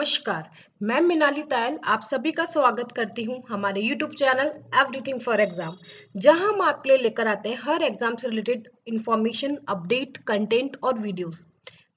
नमस्कार, मैं मिनाली तायल आप सभी का स्वागत करती हूँ हमारे YouTube channel everything for exam, जहाँ हम आपके लिए लेकर आते हैं हर एग्जाम से रिलेटेड इंफॉर्मेशन, अपडेट, कंटेंट और वीडियोस।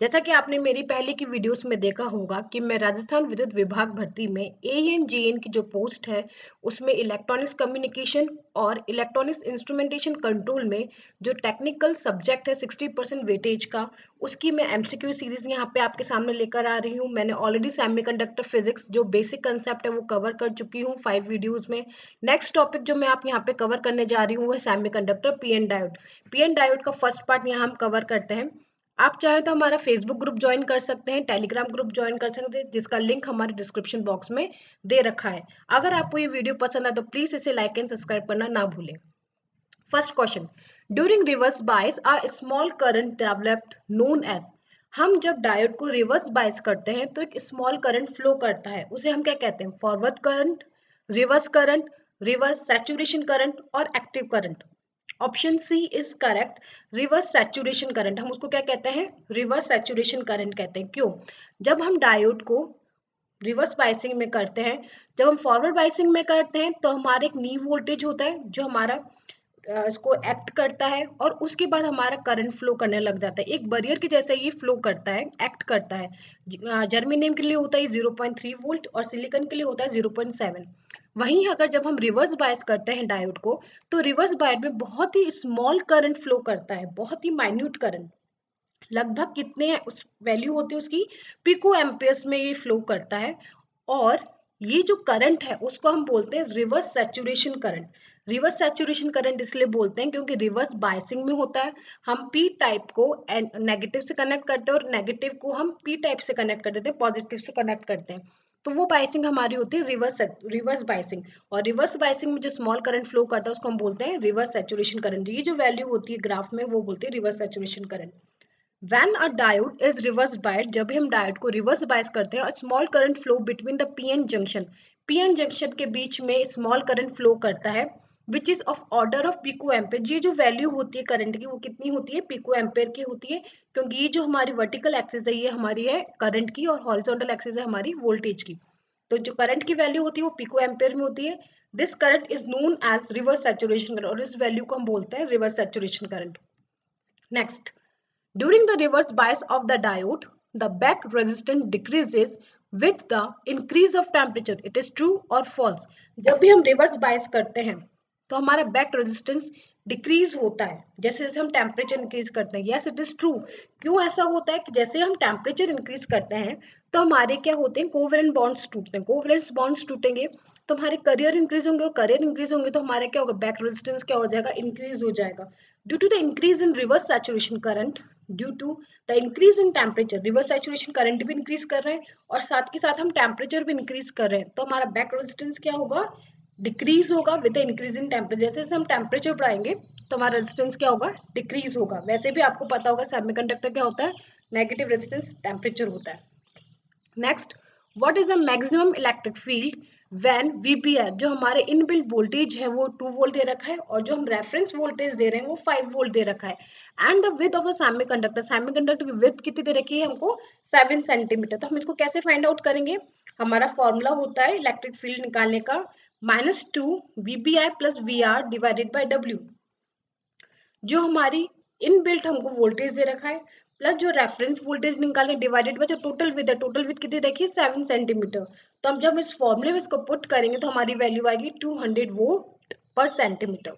जैसा कि आपने मेरी पहले की वीडियोस में देखा होगा कि मैं राजस्थान विद्युत विभाग भर्ती में ANJN की जो पोस्ट है उसमें इलेक्ट्रॉनिक्स कम्युनिकेशन और इलेक्ट्रॉनिक्स इंस्ट्रूमेंटेशन कंट्रोल में जो टेक्निकल सब्जेक्ट है 60% वेटेज का, उसकी मैं MCQ सीरीज यहाँ पे आपके सामने लेकर आ रही हूँ। मैंने ऑलरेडी सेमीकंडक्टर फिजिक्स जो बेसिक कंसेप्ट है वो कवर कर चुकी हूँ 5 वीडियोस में। नेक्स्ट टॉपिक जो मैं आप यहाँ पे कवर करने जा रही हूँ वो है semiconductor PN diode. PN diode का फर्स्ट पार्ट यहाँ हम कवर करते हैं। आप चाहे तो हमारा फेसबुक ग्रुप ज्वाइन कर सकते हैं, टेलीग्राम ग्रुप ज्वाइन कर सकते हैं, जिसका लिंक हमारे डिस्क्रिप्शन बॉक्स में दे रखा है। अगर आपको ये वीडियो पसंद आए तो प्लीज इसे लाइक एंड सब्सक्राइब करना ना भूलें। First question, during reverse bias a small current developed known as. हम जब डायोड को रिवर्स बायस करते हैं तो एक स्मॉल करंट फ्लो करता है, उसे हम क्या कहते हैं? Forward current, reverse saturation current और active current. Option C is correct. Reverse saturation current, हम उसको क्या कहते हैं? रिवर्स सैचुरेशन करंट कहते हैं। क्यों? जब हम डायोड को रिवर्स बायसिंग में करते हैं, जब हम फॉरवर्ड बायसिंग में करते हैं तो हमारा एक नी वोल्टेज होता है जो हमारा इसको एक्ट करता है और उसके बाद हमारा करंट फ्लो करने लग जाता है। एक बैरियर के जैसे ये फ्लो करता है, एक्ट करता है। जर्मेनियम के लिए होता है 0.3 वोल्ट और सिलिकॉन के लिए होता है 0.7। वहीं अगर जब हम रिवर्स बायस करते हैं डायोड को, तो रिवर्स बायस में बहुत ही स्मॉल करंट फ्लो करता है, बहुत ही माइन्यूट करंट। लगभग कितने उस वैल्यू होती है उसकी, पिको एम्पियर्स में ये फ्लो करता है। और ये जो करंट है उसको हम बोलते हैं reverse saturation current. Reverse saturation current इसलिए बोलते हैं क्योंकि रिवर्स बायसिंग में होता है। हम पी टाइप को नेगेटिव से कनेक्ट करते हैं और नेगेटिव को हम पी टाइप से कनेक्ट कर देते हैं, पॉजिटिव से कनेक्ट करते हैं। तो वो बायसिंग हमारी होती है रिवर्स बायसिंग। और रिवर्स बायसिंग में जो स्मॉल करंट फ्लो करता है उसको हम बोलते हैं रिवर्स सैचुरेशन करंट। ये जो वैल्यू होती है ग्राफ में वो बोलते हैं reverse saturation current. When a diode is reverse biased, जब भी हम डायोड को रिवर्स बायस करते हैं, small current flow between the PN junction के बीच में स्मॉल करंट फ्लो करता है which is of order of pico ampere. ये जो वैल्यू होती है करंट की वो कितनी होती है? पिको एम्पेयर की होती है, क्योंकि ये जो हमारी वर्टिकल एक्सिस है ये हमारी है करंट की और हॉरिजॉन्टल एक्सिस है हमारी वोल्टेज की। तो जो करंट की वैल्यू होती है वो पिको एम्पेयर में होती है। This current is known as reverse saturation current और इस वैल्यू को हम बोलते हैं reverse saturation current. Next, during the reverse bias of the diode, the back resistance decreases with the increase of temperature. It is true or false? जब भी हम reverse bias करते हैं तो हमारा बैक रेजिस्टेंस डिक्रीज होता है जैसे जैसे हम टेम्परेचर इंक्रीज करते हैं। Yes, it is true. क्यों ऐसा होता है कि जैसे हम टेम्परेचर इंक्रीज करते हैं तो हमारे क्या होते हैं? कोवेलेंट बॉन्ड्स टूटते हैं। कोवेलेंट बॉन्ड्स टूटेंगे तो हमारे करियर इंक्रीज होंगे और करियर इंक्रीज होंगे तो हमारे क्या होगा? बैक रेजिस्टेंस क्या हो जाएगा? इंक्रीज हो जाएगा। Due to the increase in reverse saturation current, due to the increase in temperature, reverse saturation current भी इंक्रीज कर रहे हैं और साथ के साथ हम टेम्परेचर भी इंक्रीज कर रहे हैं, तो हमारा बैक रेजिस्टेंस क्या होगा? डिक्रीज होगा with the increase in temperature. जैसे जैसे हम टेम्परेचर बढ़ाएंगे तो हमारा रेजिस्टेंस क्या होगा? डिक्रीज होगा। वैसे भी आपको पता होगा सेमीकंडक्टर क्या होता है? नेगेटिव रेजिस्टेंस टेम्परेचर होता है। Next, what is a maximum electric field when VPR? जो हमारे इनबिल्ट वोल्टेज है वो 2 वोल्ट दे रखा है और जो हम रेफरेंस वोल्टेज दे रहे हैं वो 5 वोल्ट दे रखा है। And the width of the semiconductor की विड्थ कितनी दे रखी है हमको? 7 सेंटीमीटर। तो हम इसको कैसे फाइंड आउट करेंगे? हमारा फॉर्मूला होता है इलेक्ट्रिक फील्ड निकालने का -2 VPI plus VR divided by W. जो हमारी इनबिल्ट हमको वोल्टेज दे रखा है प्लस जो रेफरेंस वोल्टेज निकाले डिवाइडेड बाय जो टोटल विथ कितनी देखिए 7 सेंटीमीटर। तो हम जब इस फॉर्मूले में इसको पुट करेंगे तो हमारी वैल्यू आएगी 200 वोल्ट पर centimetre.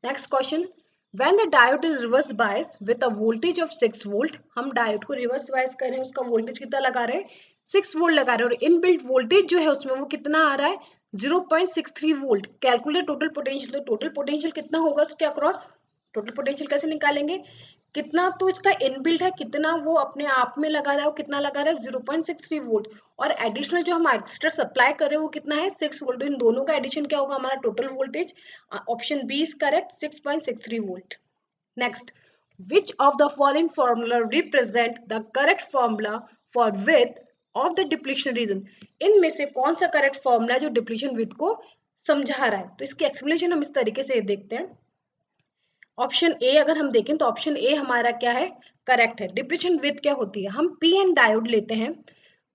Next question, when the diode is reverse bias with a voltage of 6 volt, हम डायोड को रिवर्स बायस कर रहे हैं, उसका वोल्टेज कितना लगा रहे हैं? 6 वोल्ट लगा रहे हैं और इनबिल्ट वोल्टेज जो है उसमें वो कितना आ रहा है? 0.63 वोल्ट। Calculate total potential. तो टोटल पोटेंशियल कितना होगा उसके अक्रॉस? टोटल पोटेंशियल कैसे निकालेंगे? कितना तो इसका इनबिल्ट है, कितना वो अपने आप में लगा रहा है, वो कितना लगा रहा है? 0.63 वोल्ट। और एडिशनल जो हम एक्स्ट्रा सप्लाई कर रहे हैं वो कितना है? 6 वोल्ट। इन दोनों का एडिशन क्या होगा? हमारा total voltage. Option B is correct, 6.63 volt. Next, which of the following formula represent the correct formula for width of the depletion region? इनमें से कौन सा करेक्ट फॉर्मूला जो डिप्लीशन विथ को समझा रहा है? तो इसकी एक्सप्लेनेशन हम इस तरीके से देखते हैं। ऑप्शन ए अगर हम देखें तो ऑप्शन ए हमारा क्या है? करेक्ट है। डिप्लीशन विथ क्या होती है? हम पी एन डायोड लेते हैं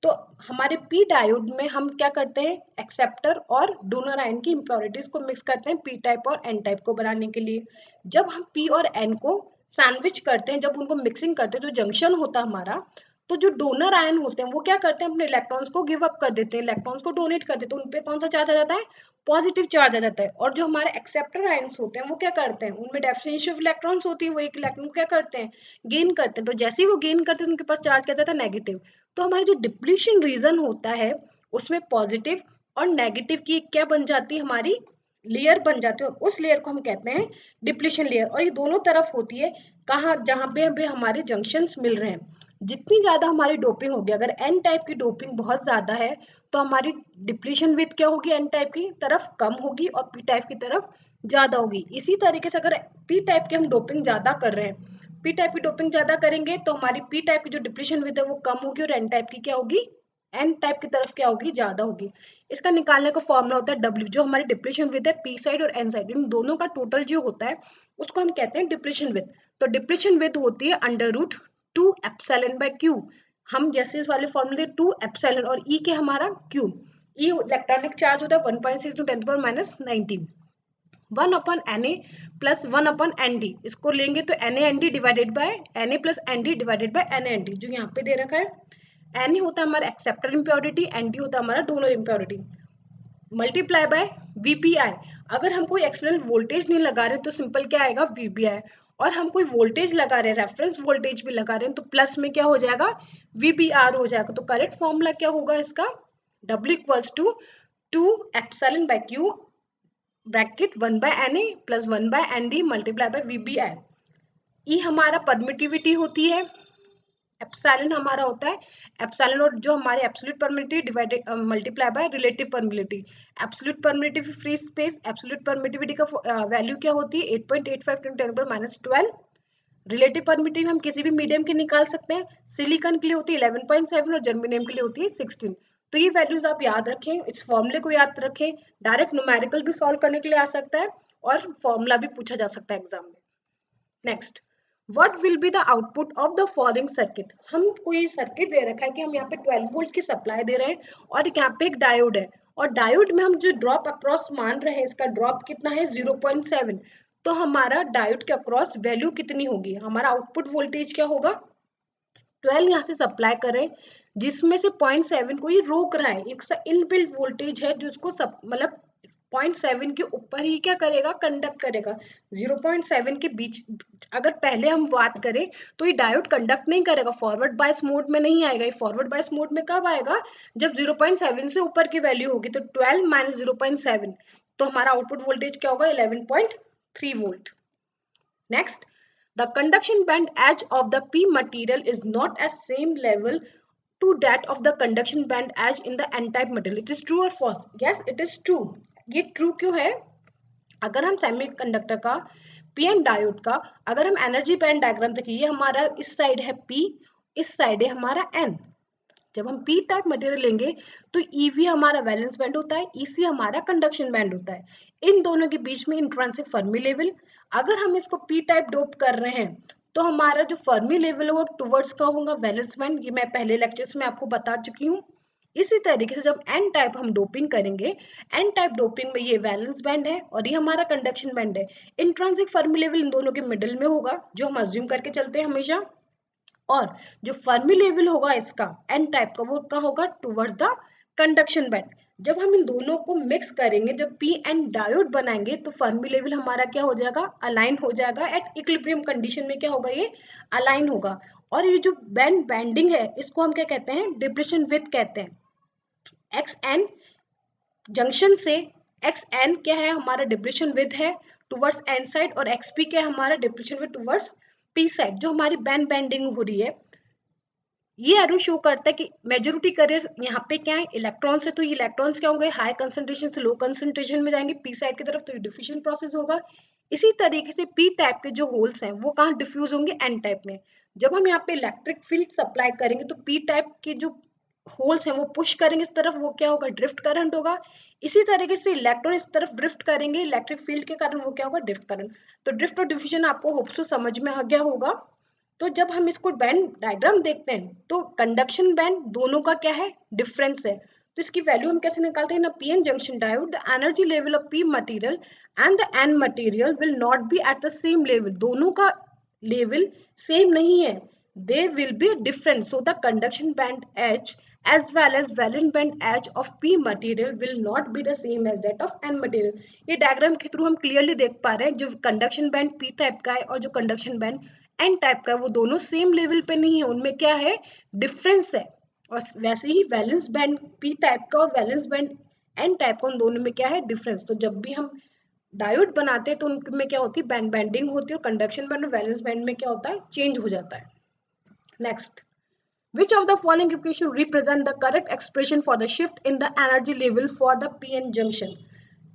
तो हमारे पी डायोड में हम क्या करते हैं, एक्सेप्टर और डोनर आयन की इम्प्योरिटीज को मिक्स करते हैं पी टाइप और एन टाइप को बनाने के लिए। जब हम पी और एन को सैंडविच करते हैं, जब उनको मिक्सिंग करते हैं, जो जंक्शन होता है हमारा, तो जो डोनर आयन होते हैं वो क्या करते हैं, अपने इलेक्ट्रॉन्स को गिव अप कर देते हैं, इलेक्ट्रॉन्स को डोनेट कर देते हैं, उन पे कौन सा चार्ज आ जाता है, पॉजिटिव चार्ज आ जाता है। और जो हमारे एक्सेप्टर आयन्स होते हैं वो क्या करते हैं, उनमें डेफिनेशन ऑफ इलेक्ट्रॉन्स होती है, वो एक इलेक्ट्रॉन क्या करते हैं, गेन करते हैं। तो जैसे ही वो गेन करते हैं उनके पास चार्ज क्या जाता है, नेगेटिव। तो हमारा जो डिप्लीशन रीजन होता है उसमें पॉजिटिव और नेगेटिव की क्या बन जाती है, हमारी लेयर बन जाती है, और उस लेयर को हम कहते हैं डिप्लीशन लेयर। और ये दोनों तरफ होती है, कहाँ, जहाँ पे हमें हमारे जंक्शंस मिल रहे हैं। जितनी ज्यादा हमारी डोपिंग होगी, अगर एन टाइप की डोपिंग बहुत ज्यादा है तो हमारी डिप्लीशन विथ क्या होगी, एन टाइप की तरफ कम होगी और पी टाइप की तरफ ज्यादा होगी। इसी तरीके से अगर पी टाइप की हम डोपिंग ज्यादा कर रहे हैं, पी टाइप की डोपिंग ज्यादा करेंगे तो हमारी पी टाइप की जो डिप्लीशन विथ है वो कम होगी, और एन टाइप की क्या होगी, एन टाइप की तरफ क्या होगी, ज्यादा होगी। इसका निकालने का फॉर्मूला होता है डब्ल्यू, जो हमारी डिप्लीशन विथ है पी साइड और एन साइड, इन दोनों का टोटल जो होता है उसको हम कहते हैं डिप्लीशन विथ। तो डिप्लीशन विथ होती है under root 2 epsilon by Q. हम जैसे इस वाले फॉर्मूले 2 एप्सिलॉन और ई के हमारा क्यू, ई इलेक्ट्रॉनिक चार्ज होता है 1.6 × 10⁻19, 1 अपन Na प्लस 1 अपन Nd, इसको लेंगे तो Na divided by Na plus Nd divided by Na जो यहाँ पे दे रखा है। Na होता है हमारा एक्सेप्टर इम्प्योरिटी, Nd होता है हमारा donor impurity, multiply by VPI। अगर हम कोई एक्सटर्नल वोल्टेज नहीं लगा रहे तो सिंपल क्या आएगा, VPI। और हम कोई वोल्टेज लगा रहे हैं, रेफरेंस वोल्टेज भी लगा रहे हैं, तो प्लस में क्या हो जाएगा, VBR हो जाएगा। तो करेक्ट फॉर्मूला क्या होगा इसका, W equals to 2 epsilon by Q bracket 1 by Na plus 1 by Nd multiply by VBI। E हमारा परमिटिविटी होती है, एप्सिलॉन हमारा होता है, एप्सिलॉन और जो हमारे absolute permittivity divided multiply by relative permittivity. Absolute permittivity free space, absolute permittivity का वैल्यू क्या होती है, 8.85 × 10⁻12। रिलेटिव परमिटिविटी हम किसी भी मीडियम की निकाल सकते हैं, सिलिकॉन के लिए होती है 11.7 और जर्मेनियम के लिए होती है 16। तो ये वैल्यूज आप याद रखें, इस फॉर्मूले को याद रखें, डायरेक्ट न्यूमेरिकल भी सॉल्व करने के लिए आ सकता है और फॉर्मूला भी पूछा जा सकता है एग्जाम में। Next, what will be the output of the following circuit. हम कोई सर्किट दे रखा है कि हम यहाँ पे 12 वोल्ट की सप्लाई दे रहे हैं और यहाँ पे एक डायोड है, और डायोड में हम जो ड्रॉप अक्रॉस मान रहे हैं, इसका ड्रॉप कितना है 0.7। तो हमारा डायोड के अक्रॉस वैल्यू कितनी होगी, हमारा आउटपुट वोल्टेज क्या होगा, 12 यहाँ से सप्लाई करें जिसमें से 0.7 को ये रोक रहा है, एक इनबिल्ट वोल्टेज है जो उसको सब मतलब 0.7 के ऊपर ही क्या करेगा, कंडक्ट करेगा। 0.7 के बीच अगर पहले हम बात करें तो ये डायोड कंडक्ट नहीं करेगा, फॉरवर्ड बायस मोड में नहीं आएगा। ये फॉरवर्ड बायस मोड में कब आएगा, जब 0.7 से ऊपर की वैल्यू होगी। तो 12 माइनस 0.7, तो हमारा आउटपुट वोल्टेज क्या होगा, 11.3 volt. Next, the conduction band edge of the P material is not at same level to that of the conduction band edge in the n-type material. It is true or false? Yes, it is true. ये true क्यों है, अगर हम semiconductor का P N diode का अगर हम energy band diagram देखिए, ये हमारा इस साइड है P, इस साइड है हमारा N। जब हम पी टाइप मटेरियल लेंगे तो ईवी हमारा वैलेंस बैंड होता है, ईसी हमारा कंडक्शन बैंड होता है। इन दोनों के बीच में इंट्रिंसिक फर्मी लेवल, अगर हम इसको पी टाइप डोप कर रहे हैं तो हमारा जो फर्मी लेवल होगा टुवर्ड्स का होगा वैलेंस बैंड, ये मैं पहले लेक्चर्स में आपको बता चुकी हूँ। इसी तरीके से जब एन टाइप हम डोपिंग करेंगे, एन टाइप डोपिंग में ये वैलेंस बैंड है और ये हमारा कंडक्शन बैंड है। इंट्रिंसिक फर्मी लेवल इन दोनों के मिडिल में होगा, जो हम अज्यूम करके चलते हैं हमेशा। और जो फर्मी लेवल होगा इसका एन टाइप का, वो क्या होगा, टुवर्ड्स द कंडक्शन बैंड। जब हम इन दोनों को मिक्स करेंगे, जब पी एन डायोड बनाएंगे तो फर्मी लेवल हमारा क्या हो जाएगा, अलाइन हो जाएगा। एट इक्विलिब्रियम कंडीशन में क्या होगा, ये अलाइन होगा। और ये जो बैंड बैंडिंग है इसको हम क्या कहते हैं, डिप्लीशन विथ कहते हैं। एक्स एन जंक्शन से एक्स एन क्या है, हमारा डिप्लीशन विथ है टुवर्ड्स एन साइड, और एक्स पी क्या है, हमारा depletion with towards P side. जो हमारी बैंड बैंडिंग हो रही है, ये एरो शो करता है कि मेजॉरिटी करियर यहाँ पे क्या है, इलेक्ट्रॉन्स है। तो ये इलेक्ट्रॉन्स क्या होंगे, हाई कंसंट्रेशन से लो कंसंट्रेशन में जाएंगे पी साइड की तरफ, तो ये डिफ्यूजन प्रोसेस होगा। इसी तरीके से पी टाइप के जो होल्स हैं वो कहाँ डिफ्यूज होंगे, एन टाइप में। जब हम यहाँ पे इलेक्ट्रिक फील्ड सप्लाई करेंगे तो पी टाइप के जो होल्स हैं वो पुश करेंगे इस तरफ, वो क्या होगा, ड्रिफ्ट करंट होगा। इसी तरीके से इलेक्ट्रॉन इस तरफ ड्रिफ्ट करेंगे इलेक्ट्रिक फील्ड के कारण, वो क्या होगा, ड्रिफ्ट करंट। तो ड्रिफ्ट और डिफ्यूजन आपको होप सो समझ में आ गया होगा। तो जब हम इसको बैंड डायग्राम देखते हैं तो कंडक्शन बैंड दोनों का क्या है, डिफरेंस है। तो इसकी वैल्यू हम कैसे निकालते हैं, ना PN junction diode the energy level of P material and the N material will not be at the same level, दोनों का लेवल सेम नहीं है, they will be different, so the conduction band H as well as valence band H of p material will not be the same as that of n material। ये diagram के through हम clearly देख पा रहे हैं जो conduction band p type का है और जो कंडक्शन बैंड n टाइप का है वो दोनों सेम लेवल पे नहीं है, उनमें क्या है, डिफरेंस है। और वैसे ही वैलेंस बैंड p टाइप का और वैलेंस बैंड n टाइप का, उन दोनों में क्या है, डिफरेंस। तो जब भी हम डायोड बनाते हैं तो उनमें क्या होती है, बैंड बैंडिंग होती है, और कंडक्शन बैंड और वैलेंस बैंड में क्या होता है, चेंज हो जाता है। Next, which of the following equation represent the correct expression for the shift in the energy level for the p-n junction?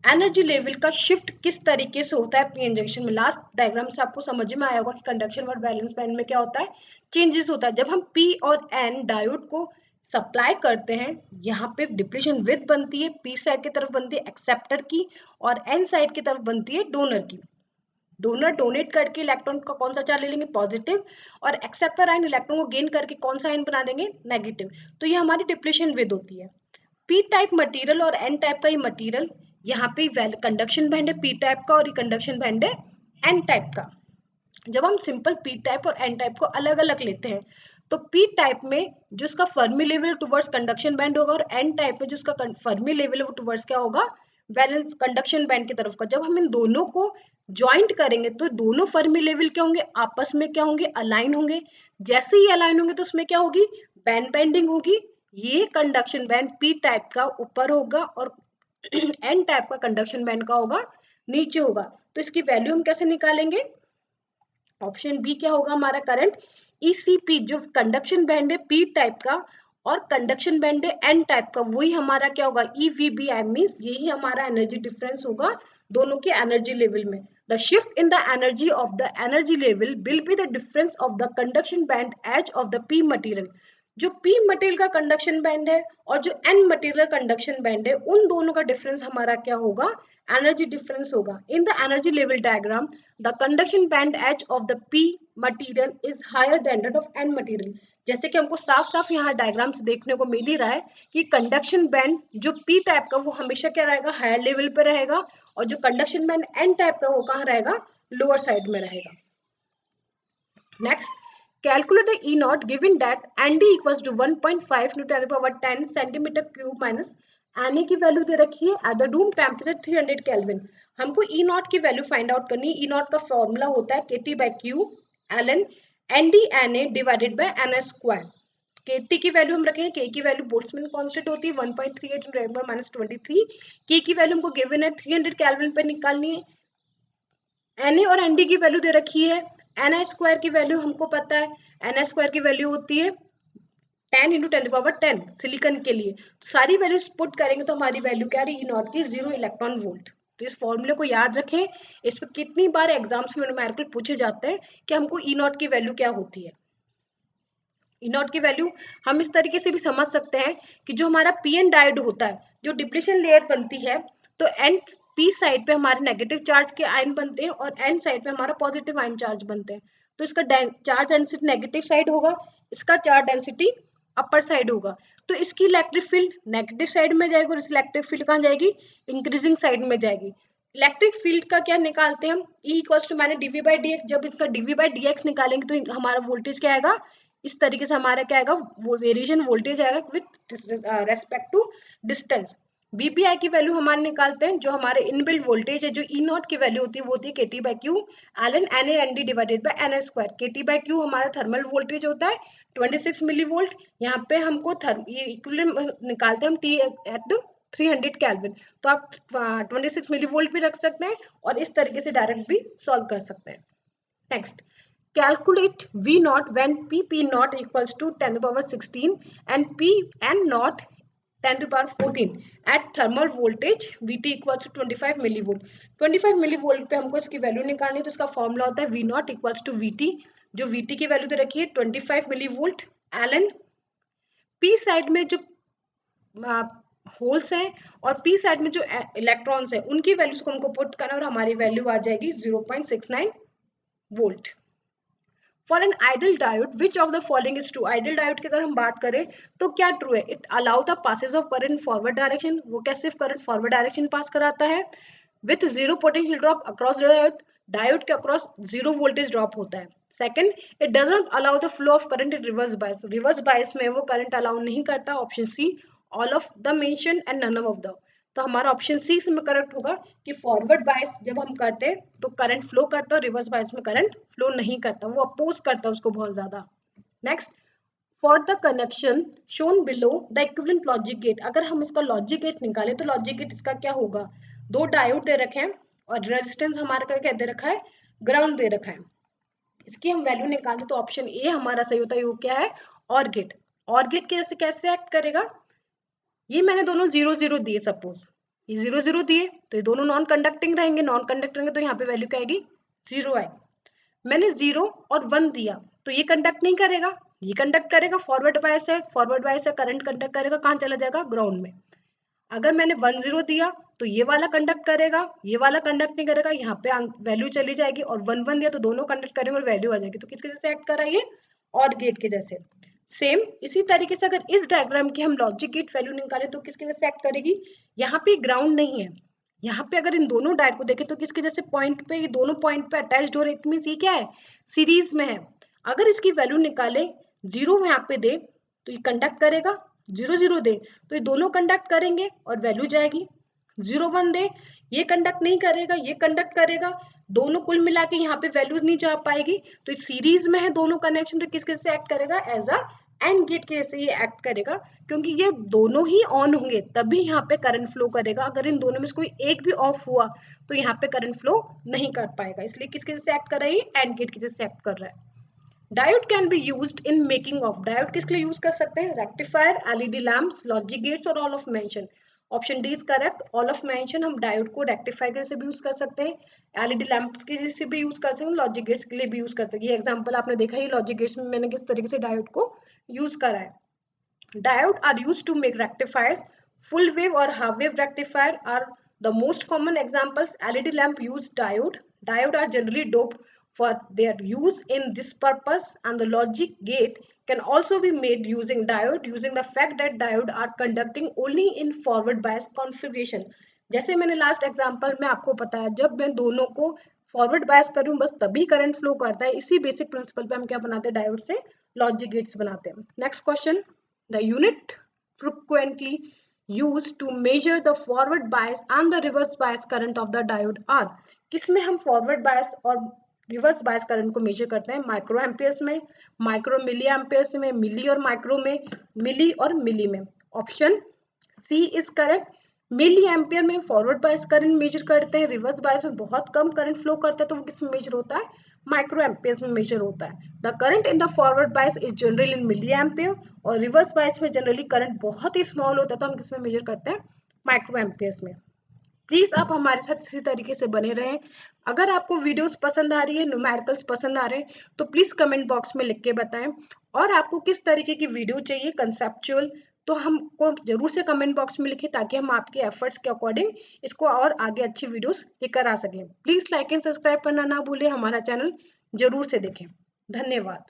Energy level का शिफ्ट किस तरीके से होता है पीएन जंक्शन में। लास्ट डायग्राम से आपको समझ में आया होगा कि कंडक्शन और बैलेंस बैंड में क्या होता है, चेंजेस होता है। जब हम पी और एन डायोड को सप्लाई करते हैं, यहाँ पे डिप्लीशन विद बनती है, पी साइड की तरफ बनती है एक्सेप्टर की, और एन साइड की तरफ बनती है डोनर की। डोनर डोनेट करके इलेक्ट्रॉन का कौन सा चार्ज ले लेंगे, पॉजिटिव, और एक्सेप्टर आयन इलेक्ट्रॉन को गेन करके कौन सा आयन बना देंगे, नेगेटिव। तो ये हमारी डिप्लीशन विद होती है। पी टाइप मटेरियल और एन टाइप का ये मटेरियल, यहाँ पे कंडक्शन बैंड है पी टाइप का और ये कंडक्शन बैंड है एन टाइप का। जब हम सिंपल पी टाइप और एन टाइप को अलग अलग लेते हैं तो पी टाइप में जो उसका Fermi level towards conduction band होगा, और एन टाइप में जो उसका फर्मी लेवल है वो टुवर्ड्स क्या होगा, बैलेंस कंडक्शन बैंड की तरफ का। जब हम इन दोनों को ज्वाइंट करेंगे तो दोनों फर्मी लेवल क्या होंगे, आपस में क्या होंगे, अलाइन होंगे। जैसे ही अलाइन होंगे तो उसमें क्या होगी, बैंड बेंडिंग होगी। ये कंडक्शन बैंड पी टाइप का ऊपर होगा और एन टाइप का कंडक्शन बैंड का होगा नीचे होगा। तो इसकी वैल्यू हम कैसे निकालेंगे, ऑप्शन बी क्या होगा हमारा करंट। ईसीपी जो कंडक्शन बैंड है पी टाइप का और कंडक्शन बैंड है एन टाइप का, वही हमारा क्या होगा, ईवीबी, आई मींस यही हमारा एनर्जी डिफरेंस होगा दोनों के एनर्जी लेवल में। The shift in the energy of the energy level will be the difference of the conduction band edge of the P material. जो पी मटेरियल का कंडक्शन बैंड है और जो एन मटेरियल कंडक्शन बैंड है, उन दोनों का डिफरेंस हमारा क्या होगा, एनर्जी डिफरेंस होगा। In the energy level diagram the conduction band edge of the P material is higher than that of N material. जैसे कि हमको साफ साफ यहाँ डायग्राम से देखने को मिल ही रहा है कि कंडक्शन बैंड जो पी टाइप का वो हमेशा क्या रहेगा, हायर लेवल पे रहेगा, और जो कंडक्शन बैंड एन टाइप का वो कहाँ रहेगा, लोअर साइड में रहेगा। Next, calculate the E naught given that ND equals to 1.5 into 10 to the power 10 centimeter cube minus Na की वैल्यू दे रखी है at the room temperature 300 kelvin. हमको E नॉट की वैल्यू फाइंड आउट करनी है। E not का formula होता है KT by Q ln ND Na divided by Na square. KT की वैल्यू हम रखेंगे, K की वैल्यू बोल्ट्जमैन कांस्टेंट होती है 1.38 into 10 to the power minus 23। K की वैल्यू हमको गिवन है 300 केल्विन पे निकालनी है। Na और Nd की वैल्यू दे रखी है, Na स्क्वायर की वैल्यू हमको पता है, Na स्क्वायर की वैल्यू होती है 10 into 10 to the power 10 silicon के लिए। तो सारी वैल्यूज पुट करेंगे तो हमारी वैल्यू क्या रही, E नॉट की 0 इलेक्ट्रॉन वोल्ट। तो इस फॉर्मूले को याद रखें, इस पर कितनी बार एग्जाम्स में न्यूमेरिकल पूछे जाते हैं कि हमको E नॉट की वैल्यू क्या होती है। ई नॉट की वैल्यू हम इस तरीके से भी समझ सकते हैं कि जो हमारा पीएन डायोड होता है, जो डिप्लीशन लेयर बनती है, तो एन पी साइड पे हमारे नेगेटिव चार्ज के आयन बनते हैं और एन साइड पे हमारा पॉजिटिव आयन चार्ज बनते हैं। तो इसका चार्ज डेंसिटी नेगेटिव साइड होगा, इसका चार्ज डेंसिटी अपर साइड होगा। तो इसकी इलेक्ट्रिक फील्ड नेगेटिव साइड में जाएगी और इस इलेक्ट्रिक फील्ड कहाँ जाएगी, इंक्रीजिंग साइड में जाएगी। इलेक्ट्रिक फील्ड का क्या निकालते हैं हम, E equals to minus DV by D X. जब इसका डीवी बाई डी एक्स निकालेंगे तो हमारा वोल्टेज क्या आएगा, इस तरीके से हमारा क्या आएगा, वो वेरिएशन वोल्टेज आएगा with respect to distance. VBI की वैल्यू हमारे निकालते हैं, जो हमारे इनबिल्ट वोल्टेज है, जो ई नॉट की वैल्यू होती है वो होती है KT by Q ln N A N D divided by N A square. KT by Q हमारा थर्मल वोल्टेज होता है 26 मिली वोल्ट। यहाँ पे हमको ये इक्विवेलेंट निकालते हैं हम टी एट 300 केल्विन। तो आप 26 मिली वोल्ट भी रख सकते हैं और इस तरीके से डायरेक्ट भी सॉल्व कर सकते हैं। Next, calculate V naught when P naught equals to 10 to the power 16 and P N naught 10 to the power 14 at thermal voltage VT equals to 25 millivolt। 25 millivolt पे हमको इसकी वैल्यू निकालनी है, तो इसका फॉर्मूला होता है V naught equals to VT, जो VT की वैल्यू दे रखी है 25 मिलीवोल्ट एलन P साइड में जो होल्स हैं और P साइड में जो इलेक्ट्रॉन्स हैं उनकी वैल्यूज को हमको पुट करना और हमारी वैल्यू आ जाएगी 0.69 volt. For an ideal diode which of the following is true. Ideal diode की अगर हम बात करें तो क्या ट्रू है? It allow the passage of current forward direction. वो क्या सिर्फ करंट फॉरवर्ड डायरेक्शन पास कराता है with zero potential drop across diode. Diode के अक्रॉस जीरो वोल्टेज ड्रॉप होता है। Second, it does not allow the flow of current in reverse bias. Reverse bias में वो करंट अलाउ नहीं करता। Option C all of the mention and none of the. तो हमारा option C इसमें correct होगा कि फॉरवर्ड बायस जब हम करते हैं तो करंट फ्लो करता है, रिवर्स बायस में करंट फ्लो नहीं करता, वो अपोज करता है उसको बहुत ज्यादा। Next, for the connection shown below the equivalent logic gate. अगर हम इसका लॉजिक गेट निकालें तो लॉजिक गेट इसका क्या होगा? दो डायोड दे रखे हैं और रेजिस्टेंस हमारा क्या दे रखा है? ग्राउंड दे रखा है। इसकी हम वैल्यू निकालते तो ऑप्शन ए हमारा सही होता है। वो क्या है? और गेट। और गेट कैसे एक्ट करेगा? ये मैंने दोनों 0 0 दिए, सपोज ये 0 0 दिए तो ये दोनों नॉन कंडक्टिंग रहेंगे। नॉन कंडक्टिंग रहेंगे तो यहाँ पे वैल्यू क्या आएगी? 0 आएगी। मैंने 0 और 1 दिया तो ये कंडक्ट नहीं करेगा, ये कंडक्ट करेगा। फॉरवर्ड बायस है, फॉरवर्ड बायस है, करंट कंडक्ट करेगा, कहाँ चला जाएगा? ग्राउंड में। अगर मैंने 1 0 दिया तो ये वाला कंडक्ट करेगा, ये वाला कंडक्ट नहीं करेगा, यहाँ पे वैल्यू चली जाएगी। और 1 1 दिया तो दोनों कंडक्ट करेंगे और वैल्यू आ जाएगी। तो किसके जैसे एक्ट कर रहा है ये? और गेट के जैसे। सेम इसी तरीके से अगर इस डायग्राम की हम लॉजिक गेट वैल्यू निकालें तो किसके जैसे एक्ट करेगी? यहाँ पे ग्राउंड नहीं है, यहाँ पे अगर इन दोनों डायोड को देखें तो किसके जैसे पॉइंट पे, ये दोनों पॉइंट पे अटैच्ड हो रहे, इट मींस ये क्या है? सीरीज में है। अगर इसकी वैल्यू निकाले 0 यहाँ पे दे तो ये कंडक्ट करेगा, 0 0 दे तो ये दोनों कंडक्ट करेंगे और वैल्यू जाएगी। 0 1 दे, ये कंडक्ट नहीं करेगा, ये कंडक्ट करेगा, दोनों कुल मिला के यहाँ पे वैल्यूज नहीं जा पाएगी। तो सीरीज में है दोनों कनेक्शन, तो किसके से एक्ट करेगा? एज अ एंड गेट के जैसे ये एक्ट करेगा, क्योंकि ये दोनों ही ऑन होंगे तभी यहाँ पे करंट फ्लो करेगा। अगर इन दोनों में से कोई एक भी ऑफ हुआ तो यहाँ पे करंट फ्लो नहीं कर पाएगा। इसलिए किसके जैसे एक्ट कर रहा है? ये एंड गेट के जैसे एक्ट कर रहा है। Diode can be used in making of. Diode किसके लिए यूज कर सकते हैं? Rectifier, LED lamps, logic gates और all of mention. Option D is correct. All of mention हम डायोड को रेक्टिफायर से भी यूज कर सकते हैं, एलईडी लैंप्स के से भी यूज कर सकते हैं, लॉजिक गेट्स के लिए भी यूज कर सकते हैं। ये एग्जांपल आपने देखा ही लॉजिक गेट्स में मैंने किस तरीके से डायोड को यूज करा है। Diode are used to make rectifiers. Full wave or half wave rectifier are the most common examples. LED lamp use diode. Diode are generally doped for their use in this purpose, and the logic gate can also be made using diode, using the fact that diode are conducting only in forward bias configuration. जैसे मैंने last example में आपको बताया, जब मैं दोनों को forward bias करूं बस तभी करंट फ्लो करता है। इसी बेसिक प्रिंसिपल पे हम क्या बनाते हैं? डायोड से लॉजिक गेट्स बनाते हैं। Next question, the unit frequently used to measure the forward bias and the reverse bias current of the diode are। किसमें हम फॉरवर्ड बायस और रिवर्स बायस करंट को मेजर करते हैं? माइक्रो एम्पियर्स में, माइक्रो मिली एम्पियर्स में, milli और micro में, मिली और मिली में। Option C is correct. Milli ampere में फॉरवर्ड बायस करंट मेजर करते हैं, रिवर्स बायस में बहुत कम करंट फ्लो करता है तो वो किस में मेजर होता है? माइक्रो एम्पियर्स में मेजर होता है। The current in the forward bias is generally in milli ampere, और रिवर्स बायस में जनरली करंट बहुत ही स्मॉल होता है तो हम किस में मेजर करते हैं? माइक्रो एम्पियर्स में। प्लीज आप हमारे साथ इसी तरीके से बने रहें। अगर आपको वीडियोस पसंद आ रही है, न्यूमेरिकल्स पसंद आ रहे हैं तो प्लीज कमेंट बॉक्स में लिख के बताएं। और आपको किस तरीके की वीडियो चाहिए कंसेप्चुअल, तो हमको जरूर से कमेंट बॉक्स में लिखें ताकि हम आपके एफर्ट्स के अकॉर्डिंग इसको और आगे अच्छी वीडियोस लेकर आ सकें। प्लीज लाइक एंड सब्सक्राइब करना ना भूलें, हमारा चैनल जरूर से देखें। धन्यवाद।